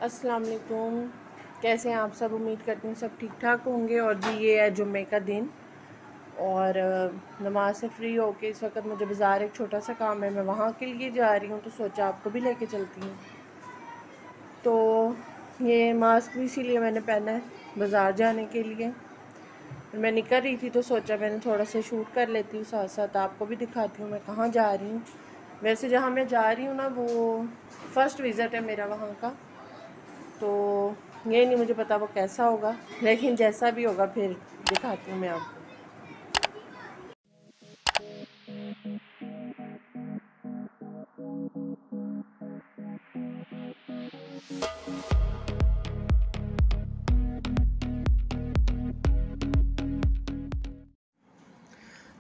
अस्सलाम वालेकुम। कैसे हैं आप सब? उम्मीद करती हूँ सब ठीक ठाक होंगे। और जी ये है जुम्मे का दिन और नमाज से फ्री होके इस वक्त मुझे बाज़ार एक छोटा सा काम है, मैं वहाँ के लिए जा रही हूँ, तो सोचा आपको भी लेके चलती हूँ। तो ये मास्क भी इसीलिए मैंने पहना है बाज़ार जाने के लिए। मैं निकल रही थी तो सोचा मैंने थोड़ा सा शूट कर लेती हूँ, साथ साथ आपको भी दिखाती हूँ मैं कहाँ जा रही हूँ। वैसे जहाँ मैं जा रही हूँ ना वो फ़र्स्ट विज़िट है मेरा वहाँ का, तो ये नहीं मुझे पता वो कैसा होगा, लेकिन जैसा भी होगा फिर दिखाती हूँ मैं आपको।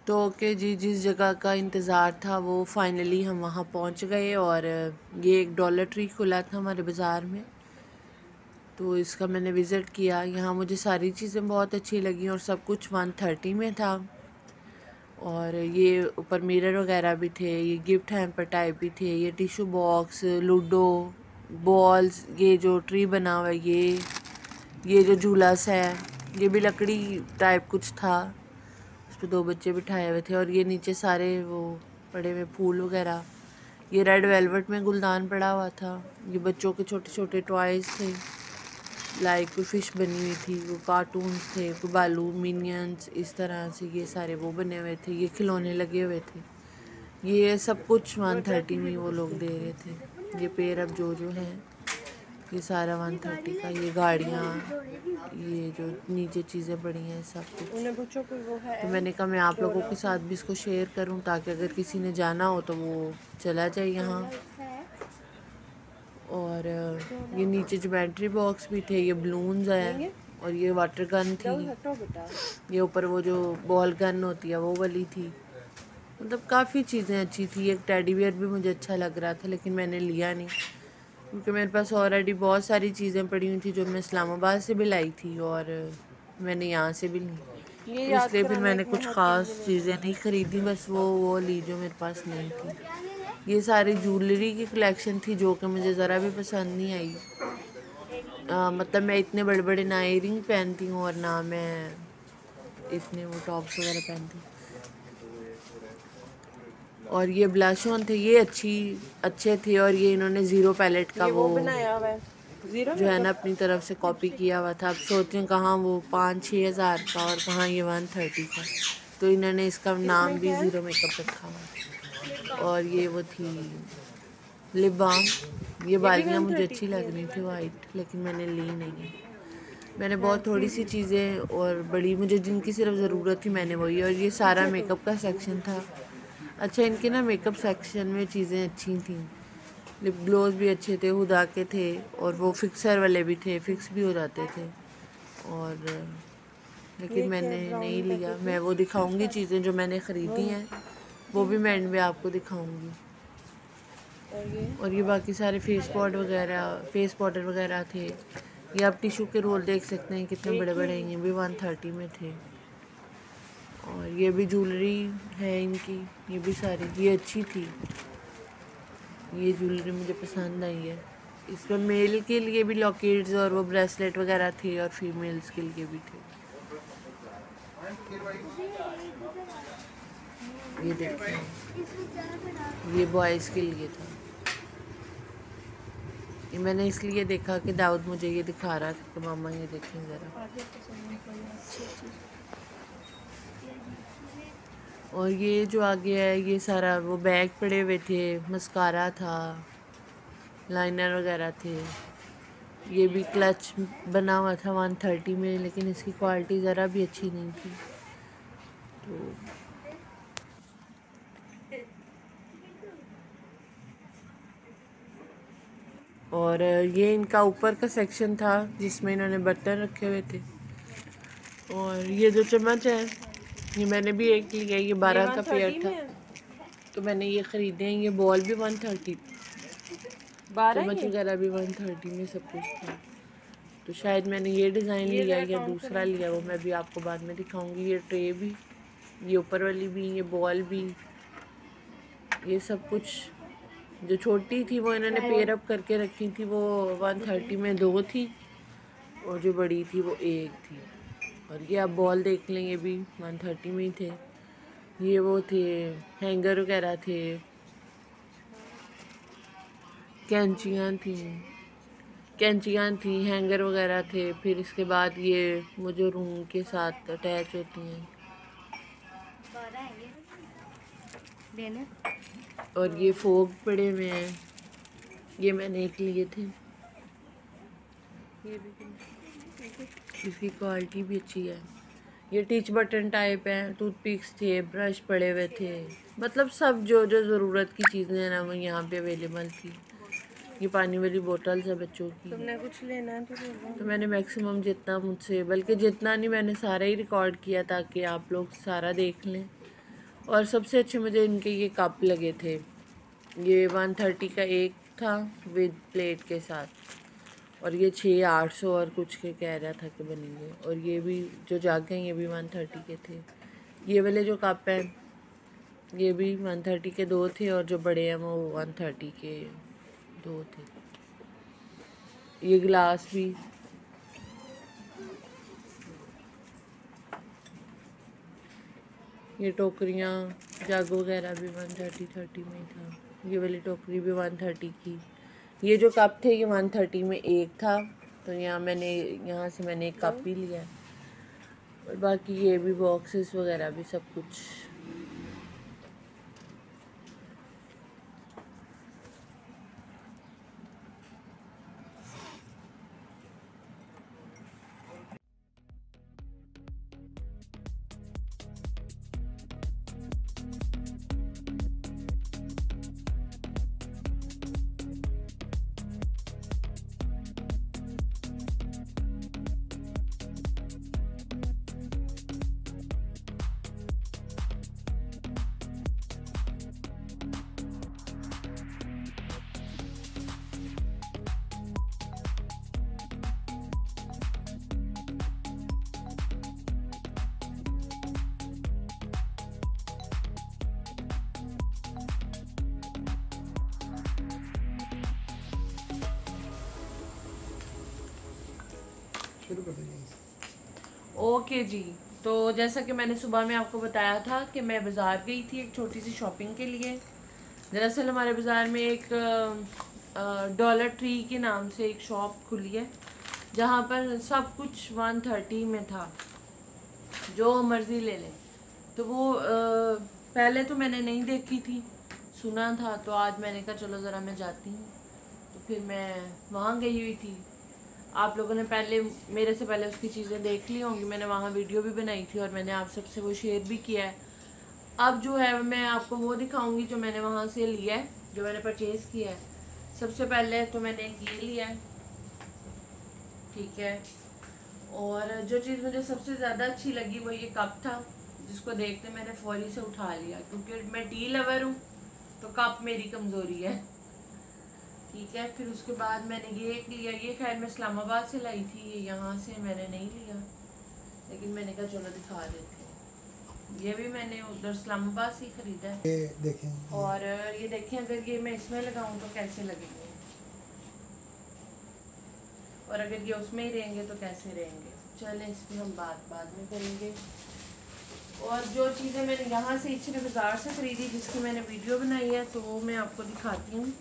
तो ओके जी, जिस जगह का इंतज़ार था वो फाइनली हम वहाँ पहुँच गए। और ये एक डॉलर ट्री खुला था हमारे बाज़ार में, तो इसका मैंने विज़िट किया। यहाँ मुझे सारी चीज़ें बहुत अच्छी लगी और सब कुछ 130 में था। और ये ऊपर मिरर वगैरह भी थे, ये गिफ्ट हैम्पर टाइप भी थे, ये टिश्यू बॉक्स, लूडो, बॉल्स, ये जो ट्री बना हुआ है, ये जो झूला सा है, ये भी लकड़ी टाइप कुछ था, उस पर 2 बच्चे बिठाए हुए थे। और ये नीचे सारे वो पड़े हुए फूल वगैरह, ये रेड वेलवेट में गुलदान पड़ा हुआ था। ये बच्चों के छोटे छोटे टॉयज़ थे, लाइक कोई फ़िश बनी हुई थी, वो कार्टून्स थे, कोई बालू मिनियंस, इस तरह से ये सारे वो बने हुए थे, ये खिलौने लगे हुए थे। ये सब कुछ 130 में वो लोग दे रहे थे। ये पेड़ अब जो हैं ये सारा 130 का। ये गाड़ियाँ, ये जो नीचे चीज़ें पड़ी हैं सब कुछ। तो मैंने कहा मैं आप लोगों के साथ भी इसको शेयर करूं ताकि अगर किसी ने जाना हो तो वो चला जाए यहाँ। और ये नीचे ज्योमेट्री बॉक्स भी थे, ये बलून्स हैं, और ये वाटर गन थी, ये ऊपर वो जो बॉल गन होती है वो वाली थी। मतलब काफ़ी चीज़ें अच्छी थी। एक टेडी बियर भी मुझे अच्छा लग रहा था लेकिन मैंने लिया नहीं, क्योंकि मेरे पास ऑलरेडी बहुत सारी चीज़ें पड़ी हुई थी जो मैं इस्लामाबाद से भी लाई थी और मैंने यहाँ से भी ली, तो इसलिए फिर मैंने कुछ ख़ास चीज़ें नहीं ख़रीदी, बस वो ली जो मेरे पास नहीं थी। ये सारी ज्वेलरी की कलेक्शन थी जो कि मुझे ज़रा भी पसंद नहीं आई। मतलब मैं इतने बड़े बड़े ना इयरिंग पहनती हूँ और ना मैं इतने वो टॉप्स वगैरह पहनती हूँ। और ये ब्लश ऑन थे, ये अच्छे थे। और ये इन्होंने ज़ीरो पैलेट का वो बनाया हुआ है, जो है ना अपनी तरफ से कॉपी किया हुआ था। अब सोचें कहाँ वो 5-6 हज़ार का और कहाँ ये 130 का, तो इन्होंने इसका नाम भी ज़ीरो मेकअप रखा हुआ। और ये वो थी लिप बाम, ये बालियाँ मुझे अच्छी लग रही थी वाइट, लेकिन मैंने ली नहीं है। मैंने बहुत थोड़ी सी चीज़ें और बड़ी मुझे जिनकी सिर्फ ज़रूरत थी मैंने वही। और ये सारा मेकअप का सेक्शन था। अच्छा, इनके ना मेकअप सेक्शन में चीज़ें अच्छी थी, लिप ग्लोज भी अच्छे थे, हुदा के थे, और वो फिक्सर वाले भी थे, फिक्स भी हो जाते थे। और लेकिन मैंने नहीं लिया। मैं वो दिखाऊंगी चीज़ें जो मैंने ख़रीदी हैं, वो भी मैं एंड में आपको दिखाऊंगी। और ये बाकी सारे फेस पाउडर वगैरह थे। ये आप टिशू के रोल देख सकते हैं कितने बड़े बड़े हैं, ये भी 130 में थे। और ये भी ज्वेलरी है इनकी, ये भी सारी ये अच्छी थी। ये ज्वेलरी मुझे पसंद आई है। इसमें मेल के लिए भी लॉकेट्स और वो ब्रेसलेट वगैरह थे और फीमेल्स के लिए भी थे। ये देखिए, ये बॉयज़ के लिए था। ये मैंने इसलिए देखा कि दाऊद मुझे ये दिखा रहा था कि मामा ये देखें ज़रा। और ये जो आगे है ये सारा वो बैग पड़े हुए थे, मस्कारा था, लाइनर वगैरह थे। ये भी क्लच बना हुआ था 130 में, लेकिन इसकी क्वालिटी ज़रा भी अच्छी नहीं थी। तो और ये इनका ऊपर का सेक्शन था जिसमें इन्होंने बर्तन रखे हुए थे। और ये जो चम्मच है ये मैंने भी एक लिया, ये 12 का पेयर था, तो मैंने ये ख़रीदे हैं। ये बॉल भी 130, चम्मच वगैरह भी 130 में सब कुछ था। तो शायद मैंने ये डिज़ाइन लिया या दूसरा लिया, वो मैं भी आपको बाद में दिखाऊंगी। ये ट्रे भी, ये ऊपर वाली भी, ये बॉल भी, ये सब कुछ जो छोटी थी वो इन्होंने पेयर अप करके रखी थी, वो 130 में 2 थी और जो बड़ी थी वो 1 थी। और ये आप बॉल देख लें, ये भी 130 में ही थे। ये वो थे हैंगर वगैरह थे, कैंचियाँ थी, हैंगर वगैरह थे। फिर इसके बाद ये वो जो रूम के साथ अटैच होती हैं, और ये फोक पड़े हुए हैं, ये मैंने एक लिए थे। ये भी इसकी क्वालिटी भी अच्छी है। ये टिच बटन टाइप है, टूथपिक्स थे, ब्रश पड़े हुए थे, मतलब सब जो जो ज़रूरत की चीज़ें हैं ना वो यहाँ पे अवेलेबल थी। ये पानी वाली बोतल्स है बच्चों की। तुमने कुछ लेना है तो मैंने मैक्सिमम जितना मुझसे, बल्कि जितना नहीं मैंने सारा ही रिकॉर्ड किया ताकि आप लोग सारा देख लें। और सबसे अच्छे मुझे इनके ये कप लगे थे। ये 130 का एक था विद प्लेट के साथ, और ये 600-800 और कुछ के कह रहा था कि बनेंगे। और ये भी जो जाके हैं ये भी 130 के थे। ये वाले जो कप हैं ये भी 130 के 2 थे, और जो बड़े हैं वो 130 के 2 थे। ये गिलास भी, ये टोकरियाँ जग वगैरह भी 130 में था। ये वाली टोकरी भी 130 की। ये जो कप थे ये 130 में एक था, तो यहाँ से मैंने एक कप ही लिया। और बाकी ये भी बॉक्सेस वगैरह भी सब कुछ। ओके जी, तो जैसा कि मैंने सुबह में आपको बताया था कि मैं बाज़ार गई थी एक छोटी सी शॉपिंग के लिए। दरअसल हमारे बाज़ार में एक डॉलर ट्री के नाम से एक शॉप खुली है जहाँ पर सब कुछ 130 में था, जो मर्ज़ी ले लें। तो वो पहले तो मैंने नहीं देखी थी, सुना था, तो आज मैंने कहा चलो ज़रा मैं जाती हूँ। तो फिर मैं वहाँ गई हुई थी। आप लोगों ने मेरे से पहले उसकी चीज़ें देख ली होंगी, मैंने वहाँ वीडियो भी बनाई थी और मैंने आप सबसे वो शेयर भी किया है। अब जो है मैं आपको वो दिखाऊंगी जो मैंने वहाँ से लिया है, जो मैंने परचेज़ किया है। सबसे पहले तो मैंने एक ये लिया है, ठीक है। और जो चीज़ मुझे सबसे ज़्यादा अच्छी लगी वो ये कप था, जिसको देखते मैंने फौरी से उठा लिया, क्योंकि मैं टी लवर हूँ तो कप मेरी कमज़ोरी है, ठीक है। फिर उसके बाद मैंने ये एक लिया, ये खैर मैं इस्लामाबाद से लाई थी, ये यहाँ से मैंने नहीं लिया, लेकिन मैंने कहा चलो दिखा देते हैं। ये भी मैंने उधर इस्लामाबाद से ही ख़रीदा है। ये देखें, और ये देखें अगर ये मैं इसमें लगाऊं तो कैसे लगेंगे, और अगर ये उसमें ही रहेंगे तो कैसे रहेंगे। चलें इसकी हम बात बाद में करेंगे। और जो चीज़ें मैंने यहाँ से इच्छे बाज़ार से ख़रीदी, जिसकी मैंने वीडियो बनाई है, तो वो मैं आपको दिखाती हूँ।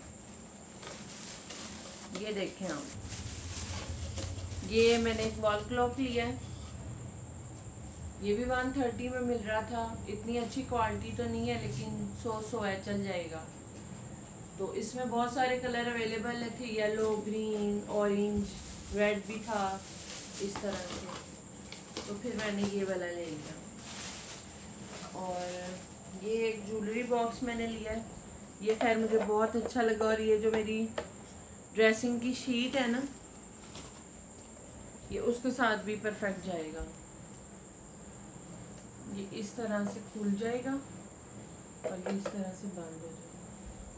ये देखें आप, ये मैंने एक वॉल क्लॉक लिया है, ये भी 130 में मिल रहा था। इतनी अच्छी क्वालिटी तो नहीं है, लेकिन 100 है, चल जाएगा। तो इसमें बहुत सारे कलर अवेलेबल थे, येलो, ग्रीन, ऑरेंज, रेड भी था, इस तरह से। तो फिर मैंने ये वाला ले लिया। और ये एक ज्वेलरी बॉक्स मैंने लिया है, ये खैर मुझे बहुत अच्छा लगा। और ये जो मेरी ड्रेसिंग की शीट है ना, ये उसके साथ भी परफेक्ट जाएगा। ये इस तरह से खुल जाएगा और ये इस तरह से बंद हो जाएगा।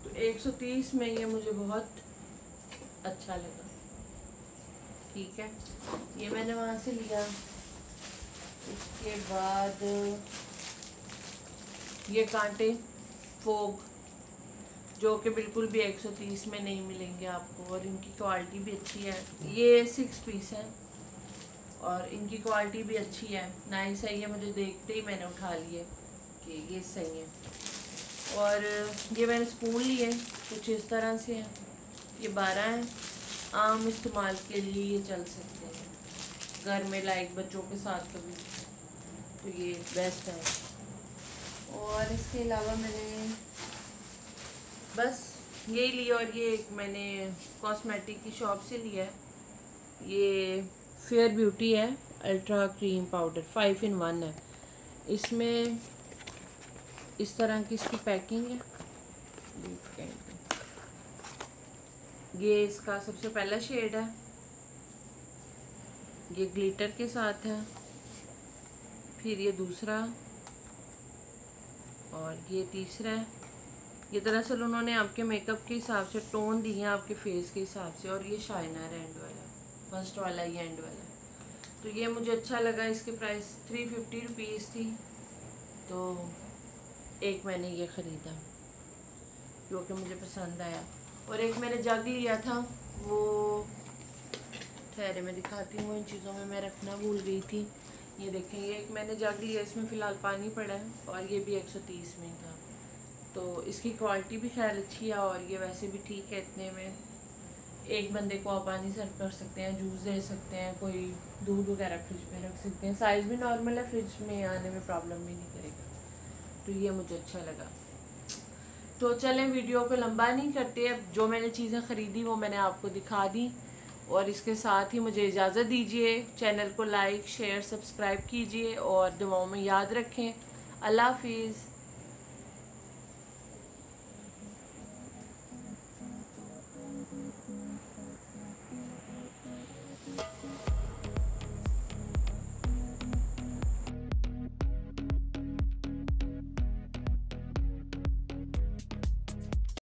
तो 130 में ये मुझे बहुत अच्छा लगा, ठीक है। ये मैंने वहाँ से लिया। इसके बाद ये कांटे फोक जो कि बिल्कुल भी 130 में नहीं मिलेंगे आपको, और इनकी क्वालिटी भी अच्छी है। ये 6 पीस है और इनकी क्वालिटी भी अच्छी है, नाइस है। ये मुझे देखते ही मैंने उठा लिए कि ये सही है। और ये मैंने स्पून लिए, कुछ इस तरह से हैं। ये 12 हैं, आम इस्तेमाल के लिए ये चल सकते हैं घर में, लाइक बच्चों के साथ कभी, तो ये बेस्ट है। और इसके अलावा मैंने बस यही लिया। और ये एक मैंने कॉस्मेटिक की शॉप से लिया है। ये फेयर ब्यूटी है, अल्ट्रा क्रीम पाउडर 5 in 1 है। इसमें इस तरह की इसकी पैकिंग है। ये इसका सबसे पहला शेड है, ये ग्लिटर के साथ है। फिर ये दूसरा और ये तीसरा है। ये दरअसल उन्होंने आपके मेकअप के हिसाब से टोन दी है, आपके फेस के हिसाब से। और ये शाइनर है एंड वाला, फर्स्ट वाला ये एंड वाला। तो ये मुझे अच्छा लगा। इसकी प्राइस 350 रुपीज़ थी, तो एक मैंने ये ख़रीदा जो कि मुझे पसंद आया। और एक मैंने जग लिया था, वो ठहरे मैं दिखाती हूँ, इन चीज़ों में मैं रखना भूल गई थी। ये देखें, ये एक मैंने जग लिया, इसमें फ़िलहाल पानी पड़ा है और ये भी 130 में था। तो इसकी क्वालिटी भी खैर अच्छी है और ये वैसे भी ठीक है इतने में। एक बंदे को आप पानी सर्व कर सकते हैं, जूस दे सकते हैं, कोई दूध वगैरह फ्रिज में रख सकते हैं। साइज़ भी नॉर्मल है, फ्रिज में आने में प्रॉब्लम भी नहीं करेगा। तो ये मुझे अच्छा लगा। तो चलें वीडियो को लंबा नहीं करते, अब जो मैंने चीज़ें ख़रीदी वो मैंने आपको दिखा दी। और इसके साथ ही मुझे इजाज़त दीजिए। चैनल को लाइक शेयर सब्सक्राइब कीजिए और दुआओं में याद रखें। अल्लाह हाफिज़।